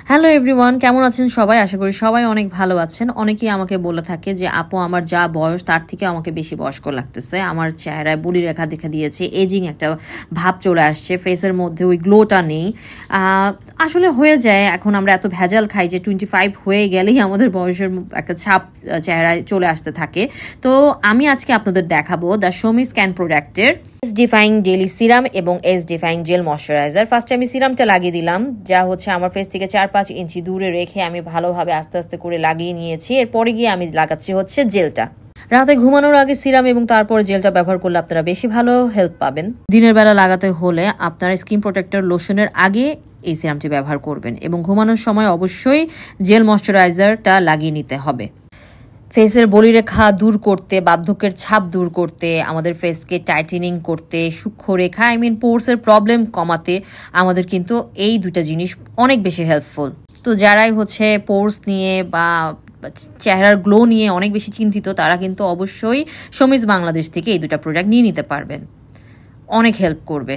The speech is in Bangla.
হ্যালো এভরিওয়ান, কেমন আছেন সবাই? আশা করি সবাই অনেক ভালো আছেন। অনেকেই আমাকে বলে থাকে যে আপু আমার যা বয়স তার থেকে আমাকে বেশি বয়স্ক লাগতেছে, আমার চেহারায় বলি রেখা দেখা দিয়েছে, এজিং একটা ভাব চলে আসছে, ফেসের মধ্যে ওই গ্লোটা নেই। আসলে হয়ে যায়, এখন আমরা এত ভেজাল খাই যে 25 হয়ে গেলেই আমাদের বয়সের একটা ছাপ চেহারায় চলে আসতে থাকে। তো আমি আজকে আপনাদের দেখাবো দ্য শোমি স্ক্যান প্রোডাক্টের এজ ডিফাইং ডেইলি সিরাম এবং এজ ডিফাইং জেল ময়শ্চারাইজার। ফার্স্টে আমি সিরামটা লাগিয়ে দিলাম, যা হচ্ছে আমার ফেস থেকে 4-5 ইঞ্চি দূরে রেখে আমি ভালোভাবে আস্তে আস্তে করে লাগিয়ে নিয়েছি। এরপরে গিয়ে আমি লাগাচ্ছি হচ্ছে জেলটা। রাতে ঘুমানোর আগে সিরাম এবং তারপর জেলটা ব্যবহার করলে আপনারা বেশি ভালো হেল্প পাবেন। দিনের বেলা লাগাতে হলে আপনারা স্কিন প্রোটেক্টর লোশনের আগে এই সিরামটি ব্যবহার করবেন এবং ঘুমানোর সময় অবশ্যই জেল ময়শ্চারাইজারটা লাগিয়ে নিতে হবে। ফেসের বলিরেখা দূর করতে, বার্ধক্যের ছাপ দূর করতে, আমাদের ফেসকে টাইটেনিং করতে, সূক্ষ্ম রেখা পোর্সের প্রবলেম কমাতে আমাদের কিন্তু এই দুইটা জিনিস অনেক বেশি হেল্পফুল। তো যারাই হচ্ছে পোর্স নিয়ে বা চেহারার গ্লো নিয়ে অনেক বেশি চিন্তিত, তারা কিন্তু অবশ্যই শোমিজ বাংলাদেশ থেকে এই দুটা প্রোডাক্ট নিয়ে নিতে পারবেন, অনেক হেল্প করবে।